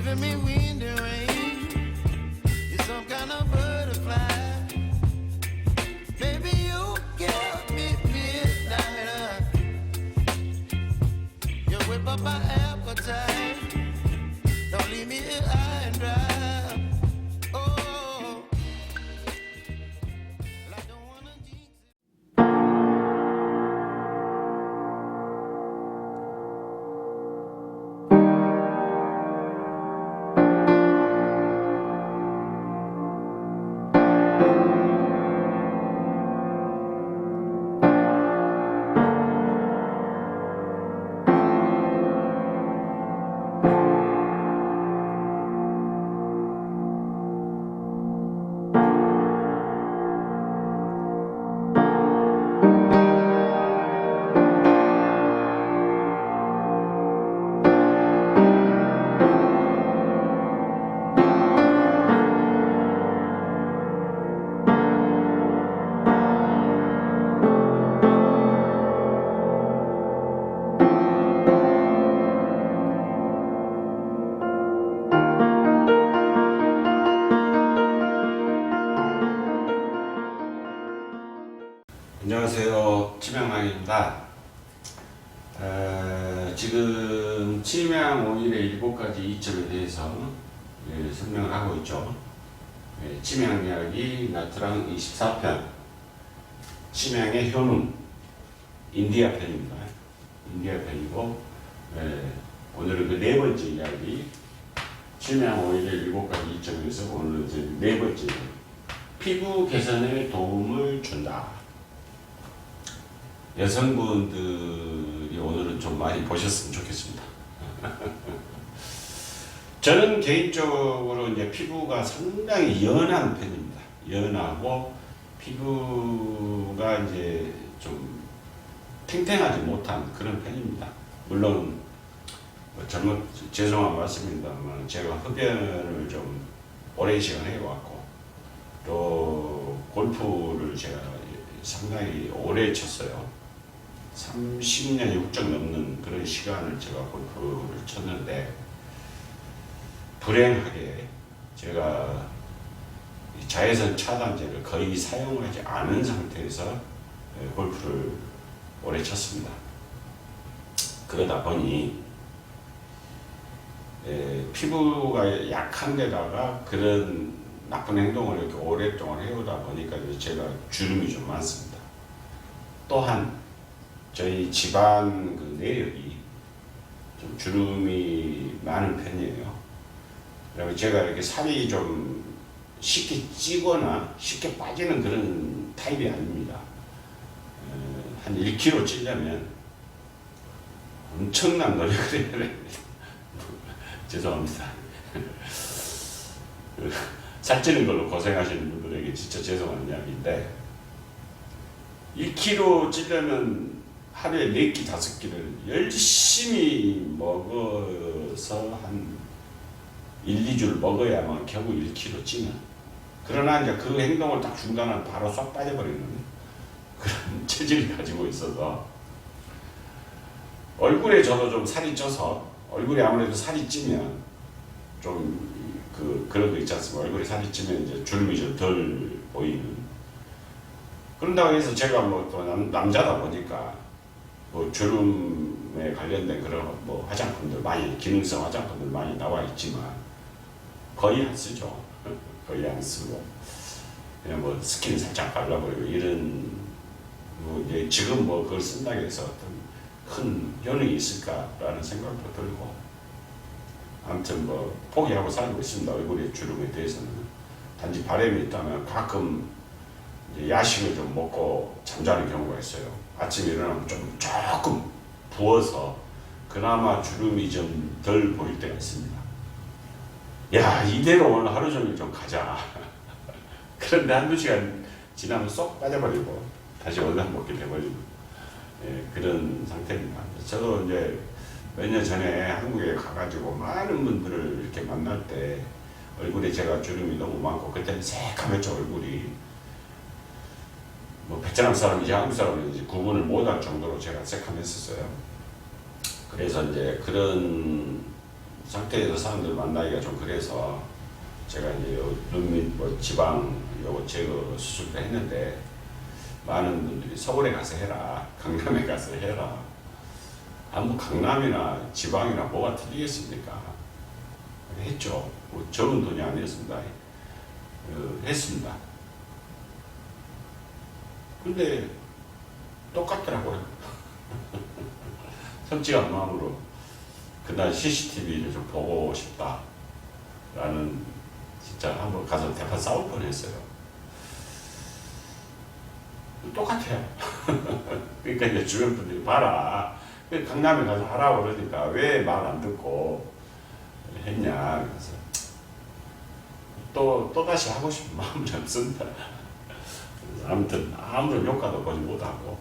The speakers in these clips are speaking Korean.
giving me wind and rain. You're some kind of butterfly. Baby, you give me midnight. You whip up my appetite. Don't leave me here high and dry. Oh, well, I don't wanna jinx it. 안녕하세요, 치명왕입니다. 지금 치명 오일의 7가지 이점에 대해서 설명을 하고 있죠. 치명 이야기 나트랑 24편, 치명의 효능 인디아 편입니다. 인디아 편이고, 오늘은 그 네 번째 이야기, 치명 오일의 7가지 이점에서 오늘은 이제 네 번째, 피부 개선에 도움을 준다. 여성분들이 오늘은 좀 많이 보셨으면 좋겠습니다. 저는 개인적으로 이제 피부가 상당히 연한 편입니다. 연하고 피부가 이제 좀 탱탱하지 못한 그런 편입니다. 물론 죄송한 말씀입니다만 제가 흡연을 좀 오랜 시간 해왔고 또 골프를 제가 상당히 오래 쳤어요. 30년이 훌쩍 넘는 그런 시간을 제가 골프를 쳤는데 불행하게 제가 자외선 차단제를 거의 사용하지 않은 상태에서 골프를 오래 쳤습니다. 그러다 보니 피부가 약한 데다가 그런 나쁜 행동을 이렇게 오랫동안 해오다 보니까 제가 주름이 좀 많습니다. 또한 저희 집안 그 내력이 좀 주름이 많은 편이에요. 그다음에 제가 이렇게 살이 좀 쉽게 찌거나 쉽게 빠지는 그런 타입이 아닙니다. 한 1kg 찌려면 엄청난 노력을 해야 됩니다. 죄송합니다. 살찌는 걸로 고생하시는 분들에게 진짜 죄송한 이야기인데 1kg 찌려면 하루에 4끼 5끼를 열심히 먹어서 한 1, 2주를 먹어야만 겨우 1kg 찌는, 그러나 이제 그 행동을 딱 중단하면 바로 쏙 빠져버리는 그런 체질을 가지고 있어서 얼굴에 저도 좀 살이 쪄서, 얼굴에 아무래도 살이 찌면 좀 그런 거 있지 않습니까? 얼굴에 살이 찌면 이제 주름이 좀 덜 보이는. 그런다고 해서 제가 뭐 또 남자다 보니까 뭐 주름에 관련된 그런 뭐 화장품들 많이, 기능성 화장품들 많이 나와 있지만 거의 안 쓰죠. 거의 안 쓰고 그냥 뭐 스킨 살짝 발라버리고 이런, 뭐 이제 지금 뭐 그걸 쓴다고 해서 어떤 큰 효능이 있을까라는 생각도 들고, 아무튼 뭐 포기하고 살고 있습니다. 얼굴의 주름에 대해서는. 단지 바람이 있다면 가끔 이제 야식을 좀 먹고 잠자는 경우가 있어요. 아침에 일어나면 조금 부어서 그나마 주름이 좀 덜 보일 때가 있습니다. 야, 이대로 오늘 하루 종일 좀 가자. 그런데 한두 시간 지나면 쏙 빠져버리고 다시 올라먹게 돼버리는 그런 상태입니다. 저도 이제 몇 년 전에 한국에 가가지고 많은 분들을 이렇게 만날 때 얼굴에 제가 주름이 너무 많고, 그때는 새카맸죠, 얼굴이. 뭐 베트남 사람인지 한국 사람인지 구분을 못할 정도로 제가 새카맸었어요. 그래서 이제 그런 상태에서 사람들 만나기가 좀 그래서 제가 이제 눈밑 뭐 지방 요거 제거 수술도 했는데 많은 분들이 서울에 가서 해라, 강남에 가서 해라. 뭐 강남이나 지방이나 뭐가 틀리겠습니까? 했죠. 뭐 적은 돈이 아니었습니다. 했습니다. 근데 똑같더라고요. 솔직한 마음으로 그날 CCTV를 좀 보고 싶다라는, 진짜 한번 가서 대판 싸울 뻔했어요. 똑같아요. 그러니까 이제 주변 분들이 봐라. 강남에 가서 하라고 그러니까 왜 말 안 듣고 했냐. 그래서 또다시 하고 싶은 마음이 없습니다. 아무튼 아무런 효과도 보지 못하고,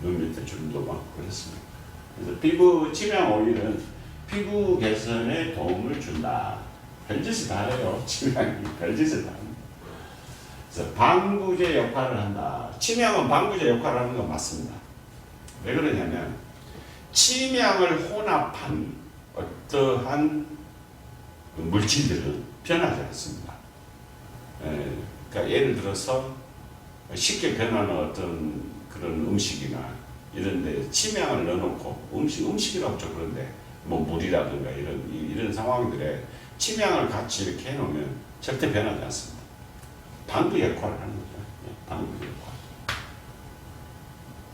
눈 밑에 주름도 많고 그랬습니다. 그래서 피부 치명 오일은 피부 개선에 도움을 준다. 별짓을 다 해요. 치명이 별짓을 다 합니다. 그래서 방부제 역할을 한다. 치명은 방부제 역할을 하는 건 맞습니다. 왜 그러냐면 치명을 혼합한 어떠한 물질들은 변하지 않습니다. 그러니까 예를 들어서 쉽게 변하는 어떤 그런 음식이나 이런 데 치명을 넣어놓고, 음식이라고 좀 그런데 뭐 물이라든가 이런 상황들에 치명을 같이 이렇게 해놓으면 절대 변하지 않습니다. 방부 역할을 하는 거죠. 방부 역할.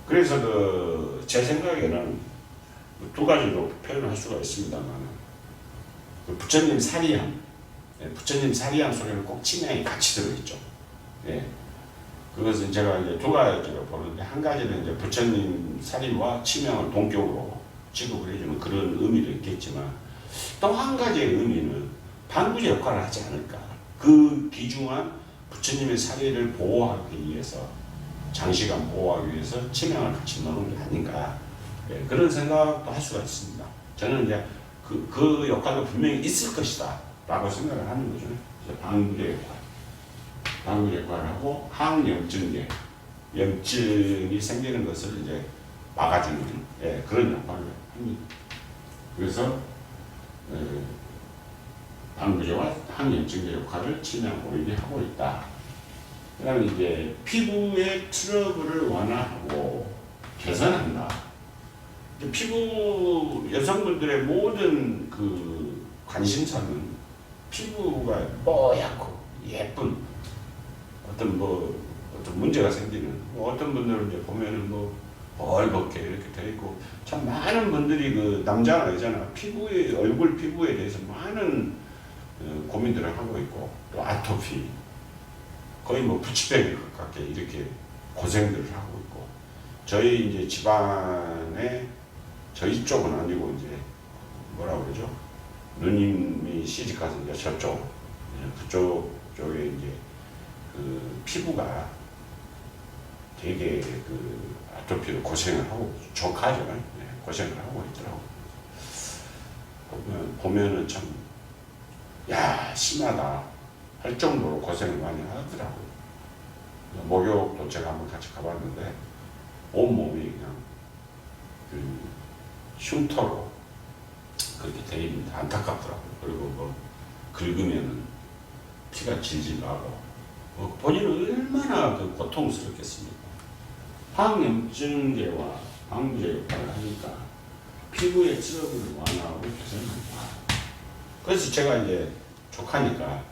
그래서 제 생각에는 두 가지로 표현할 수가 있습니다만, 부처님 사리향, 부처님 사리향 속에는 꼭 치명이 같이 들어있죠. 예. 그것은 제가 이제 두 가지로 보는데, 한 가지는 이제 부처님 사리와 치명을 동격으로 취급을 해주는 그런 의미도 있겠지만, 또 한 가지의 의미는 방부제 역할을 하지 않을까. 그 귀중한 부처님의 사리를 보호하기 위해서, 장시간 보호하기 위해서 치명을 같이 넣는 게 아닌가. 예, 그런 생각도 할 수가 있습니다. 저는 이제 그 역할도 분명히 있을 것이다 라고 생각을 하는 거죠. 그래서 방부제 역할. 방부 역할을 하고, 항염증제, 염증이 생기는 것을 이제 막아주는, 그런 역할을 합니다. 그래서 방부제와 항염증제 역할을 치명 오일이 하고 있다. 그 다음에 이제 피부의 트러블을 완화하고 개선한다. 피부, 여성분들의 모든 그 관심사는 피부가 뽀얗고 예쁜, 어떤 문제가 생기는, 어떤 분들은 이제 보면은 벌겋게 이렇게 돼 있고, 참 많은 분들이 남자나 여자나 얼굴 피부에 대해서 많은 고민들을 하고 있고, 또 아토피, 거의 부치병에 가깝게 이렇게 고생들을 하고 있고, 저희 이제 집안에, 저희 쪽은 아니고 이제 뭐라고 그러죠? 누님이 시집가서 이제 저쪽, 그쪽에 이제 피부가 되게 아토피로 고생을 하고, 조카죠. 고생을 하고 있더라고요. 보면은 참, 야, 심하다 할 정도로 고생을 많이 하더라고요. 목욕도 제가 한번 같이 가봤는데, 온몸이 그냥 흉터로 그렇게 돼 있는데 안타깝더라고요. 그리고 긁으면은 피가 질질 나고, 본인은 얼마나 고통스럽겠습니까? 항염증제와 방부제 역할을 하니까 피부의 트러블을 완화하고 개선한다. 그래서 제가 이제 조카니까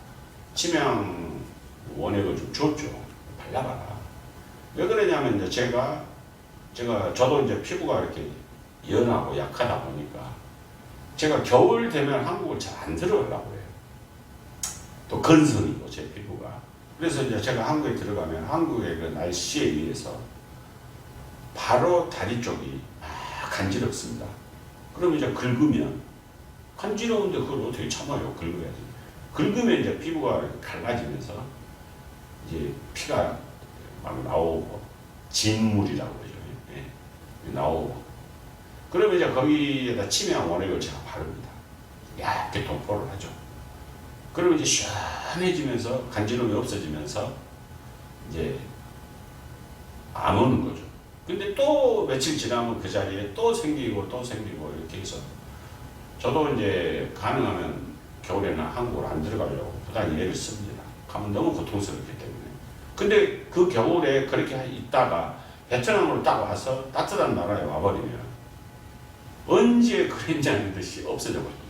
치명 원액을 좀 줬죠. 발라봐라. 왜 그러냐면 이제 저도 이제 피부가 이렇게 연하고 약하다 보니까 제가 겨울 되면 한국을 잘 안 들어오려고 해요. 또 건성이고 제 피부가. 그래서 이제 제가 한국에 들어가면 한국의 그 날씨에 의해서 바로 다리 쪽이 막 간지럽습니다. 그럼 이제 긁으면, 간지러운데 그걸 어떻게 참아요? 긁어야지. 긁으면 이제 피부가 갈라지면서 이제 피가 막 나오고, 진물이라고 그러죠. 나오고. 그러면 이제 거기에다 치명 원액을 제가 바릅니다. 얇게 도포를 하죠. 그러면 이제 시원해지면서, 간지럼이 없어지면서 이제 안 오는 거죠. 근데 또 며칠 지나면 그 자리에 또 생기고 이렇게 해서 저도 이제 가능하면 겨울에는 한국으로 안 들어가려고 부단히 애를 씁니다. 가면 너무 고통스럽기 때문에. 근데 그 겨울에 그렇게 있다가 베트남으로 딱 와서 따뜻한 나라에 와버리면 언제 그랬냐 하는 듯이 없어져 버립니다.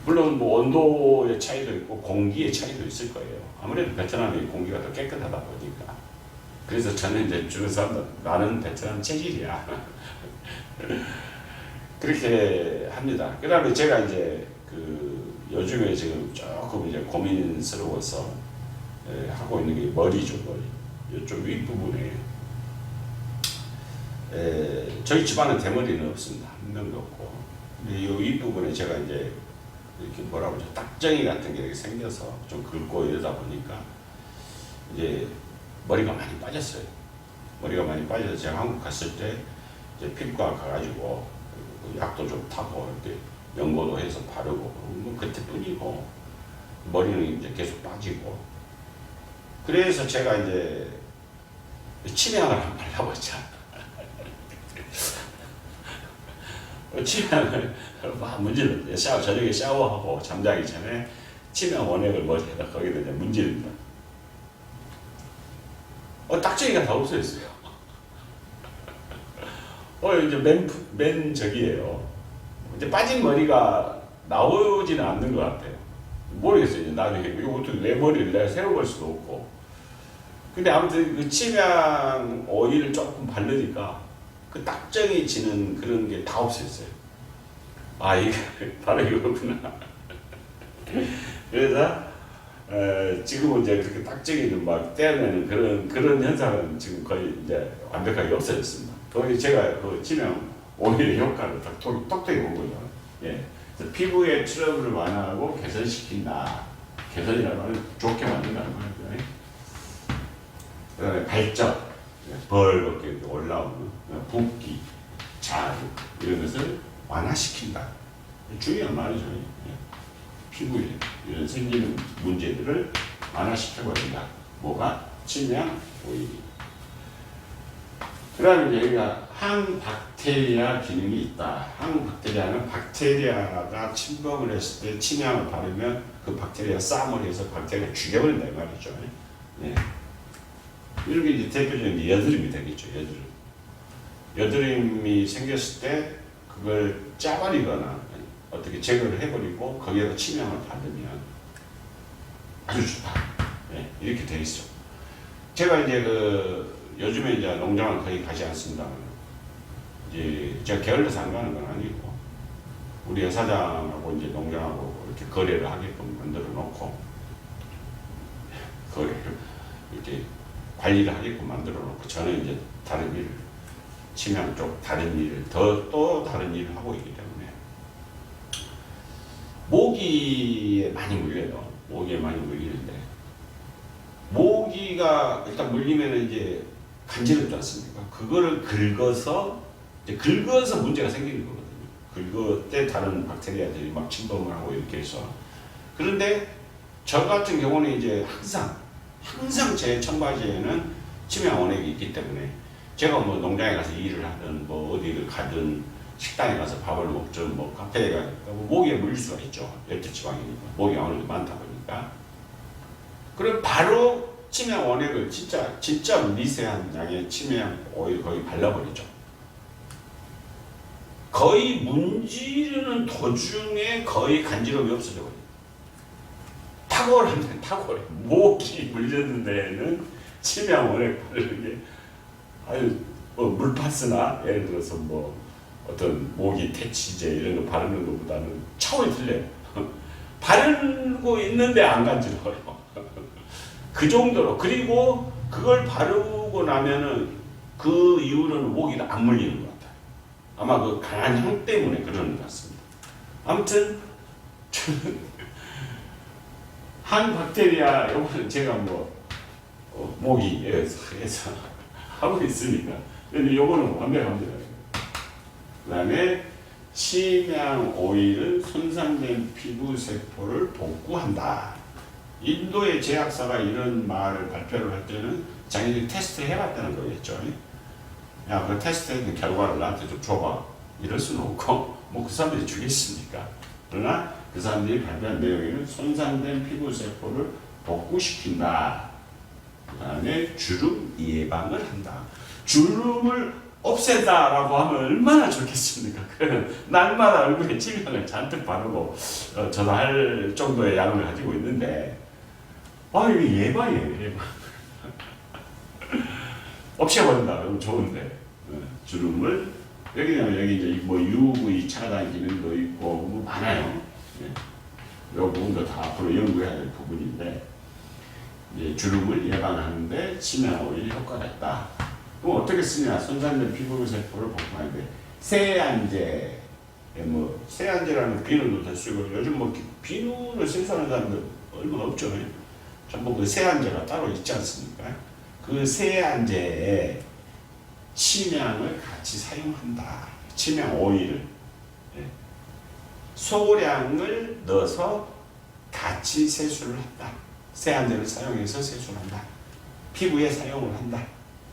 물론 뭐 온도의 차이도 있고 공기의 차이도 있을 거예요. 아무래도 베트남의 공기가 더 깨끗하다 보니까. 그래서 저는 이제 주변 사람들 나는 베트남 체질이야. 그렇게 합니다. 그 다음에 제가 이제 그 요즘에 지금 조금 이제 고민스러워서 하고 있는 게 머리죠, 머리. 이쪽 윗부분에 저희 집안은 대머리는 없습니다. 한 명도 없고. 근데 이 윗부분에 제가 이제 이렇게 뭐라고 하죠? 딱정이 같은 게 이렇게 생겨서 좀 긁고 이러다 보니까 이제 머리가 많이 빠졌어요. 머리가 많이 빠져서 제가 한국 갔을 때 이제 피부과 가가지고 약도 좀 타고 이렇게 연고도 해서 바르고 뭐 그때뿐이고 머리는 이제 계속 빠지고 그래서 제가 이제 치명을 한번 발라보자. 치명을 막 문지릅니다. 저녁에 샤워하고 잠자기 전에 치명 원액을 머리에다 거기다 이제 문지릅니다. 딱정이가 다 없어졌어요. 이제 맨 저기에요. 이제 빠진 머리가 나오지는 않는 것 같아요. 모르겠어요. 이제 나중에 이거 어떻게 내 머리를 내가 세워볼 수도 없고. 근데 아무튼 그 치명 오일을 조금 바르니까 그 딱정이 지는 그런 게 다 없어졌어요. 아, 이게 바로 이거구나. 그래서 지금은 이제 그렇게 딱정이를 막 떼어내는 그런 현상은 지금 거의 이제 완벽하게 없어졌습니다. 거의 제가 그 치명 오일의 효과를 똑똑히 본 거죠. 예. 그래서 피부의 트러블을 완화하고 개선시킨다. 개선이라는 말은 좋게 만든다는 말이죠. 그 다음에 발적, 벌겋게 올라오는 붓기, 자루 이런 것을 완화시킨다. 중요한 말이죠. 예. 피부에 이런 생기는 문제들을 완화시켜버린다. 뭐가? 치명 오일이. 그 다음에 이제 여기가 항박테리아 기능이 있다. 항박테리아는 박테리아가 침범을 했을 때 치명을 바르면 그 박테리아 싸움을 해서 박테리아 죽여버린다 이 말이죠. 예. 이런 게 이제 대표적인 여드름이 되겠죠. 여드름이 생겼을 때 그걸 짜버리거나 어떻게 제거를 해버리고 거기에다 치명을 바르면 아주 좋다. 예. 이렇게 돼 있어. 제가 이제 요즘에 이제 농장을 거의 가지 않습니다만, 이제 제가 게을러서 안 가는 건 아니고, 우리 여사장하고 이제 농장하고 이렇게 거래를 하게끔 만들어 놓고, 거래를 이렇게 관리를 하게끔 만들어 놓고, 저는 이제 다른 일을, 치명 쪽 다른 일을, 또 다른 일을 하고 있기 때문에, 모기에 많이 물려요. 모기에 많이 물리는데, 모기가 일단 물리면 이제 간지럽지 않습니까? 그거를 긁어서 문제가 생기는 거거든요. 긁을 때 다른 박테리아들이 막 침범을 하고 이렇게 해서. 그런데 저 같은 경우는 이제 항상 제 청바지에는 치명 원액이 있기 때문에 제가 뭐 농장에 가서 일을 하든 뭐 어디를 가든 식당에 가서 밥을 먹든 뭐 카페에 가든 모기에 물릴 수가 있죠. 열대지방이니까. 모기가 아무래도 많다 보니까. 그럼 바로 치명 원액을 진짜 미세한 양의 치명 오일 거의 발라버리죠. 거의 문지르는 도중에 거의 간지럼이 없어져 버려요. 탁월합니다. 탁월해. 모기 물리는 데에는 치명 원액 바르는 게 아유 물파스나 예를 들어서 뭐 어떤 모기 퇴치제 이런 거 바르는 것보다는 차원이 틀려요. 바르고 있는데 안 간지러워요. 그 정도로. 그리고 그걸 바르고 나면은 그 이후로는 모기가 안 물리는 것 같아요. 아마 그 강한 향 때문에 그러는 것 같습니다. 아무튼 저는 항박테리아 요거는 제가 뭐 모기에서 하고 있으니까. 근데 요거는 완벽합니다. 그 다음에 치명 오일은 손상된 피부 세포를 복구한다. 인도의 제약사가 이런 말을 발표를 할 때는 자기들이 테스트 해봤다는 거겠죠. 야, 그 테스트했는 결과를 나한테 좀 줘봐. 이럴 수는 없고, 뭐 그 사람들이 주겠습니까? 그러나 그 사람들이 발표한 내용에는 손상된 피부 세포를 복구시킨다. 그 다음에 주름 예방을 한다. 주름을 없앤다라고 하면 얼마나 좋겠습니까? 그러면 날마다 얼굴에 치명을 잔뜩 바르고 저도 할 정도의 양을 가지고 있는데 이거 예방이에요. 예방. 없애버린다. 너무 좋은데 주름을 여기 이제 뭐 UV 차단 기능도 있고 뭐 많아요. 이 부분도 다 앞으로 연구해야 될 부분인데 이제 주름을 예방하는데 치명 오일이 효과가 있다. 그럼 어떻게 쓰냐? 손상된 피부 세포를 복구하는데 세안제, 뭐 세안제라는 비누도 될 수 있고 요즘 뭐 비누를 생산하는 사람들 얼마 없죠. 전부 그 세안제가 따로 있지 않습니까? 그 세안제에 치명을 같이 사용한다. 치명 오일을 소량을 넣어서 같이 세수를 한다. 세안제를 사용해서 세수를 한다. 피부에 사용을 한다.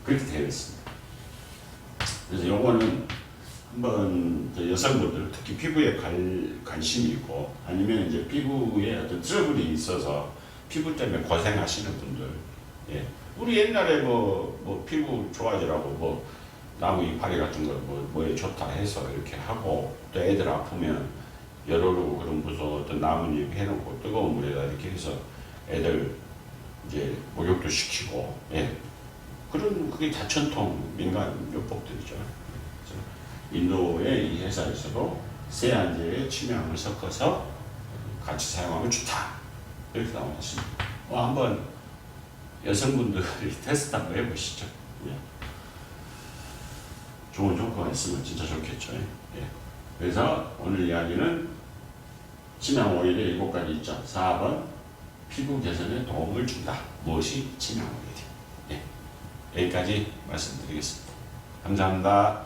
그렇게 되어 있습니다. 그래서 요거는 한번 여성분들 특히 피부에 관심이 있고 아니면 이제 피부에 어떤 트러블이 있어서 피부 때문에 고생하시는 분들, 우리 옛날에 뭐 피부 좋아지라고 뭐 나무 이파리 같은 거 뭐에 좋다 해서 이렇게 하고 또 애들 아프면 열오르고 그런 무슨 어떤 나뭇잎 해놓고 뜨거운 물에다 이렇게 해서 애들 이제 목욕도 시키고 그런 그게 다 전통 민간 요법들이죠. 인도의 이 회사에서도 세안제에 치명을 섞어서 같이 사용하면 좋다 이렇게 나와 있습니다. 한번 여성분들이 테스트 한번 해보시죠. 좋은 효과가 있으면 진짜 좋겠죠. 그래서 오늘 이야기는 치명 오일의 7가지 있죠. 4번 피부 개선에 도움을 준다. 무엇이 치명 오일이? 여기까지 말씀드리겠습니다. 감사합니다.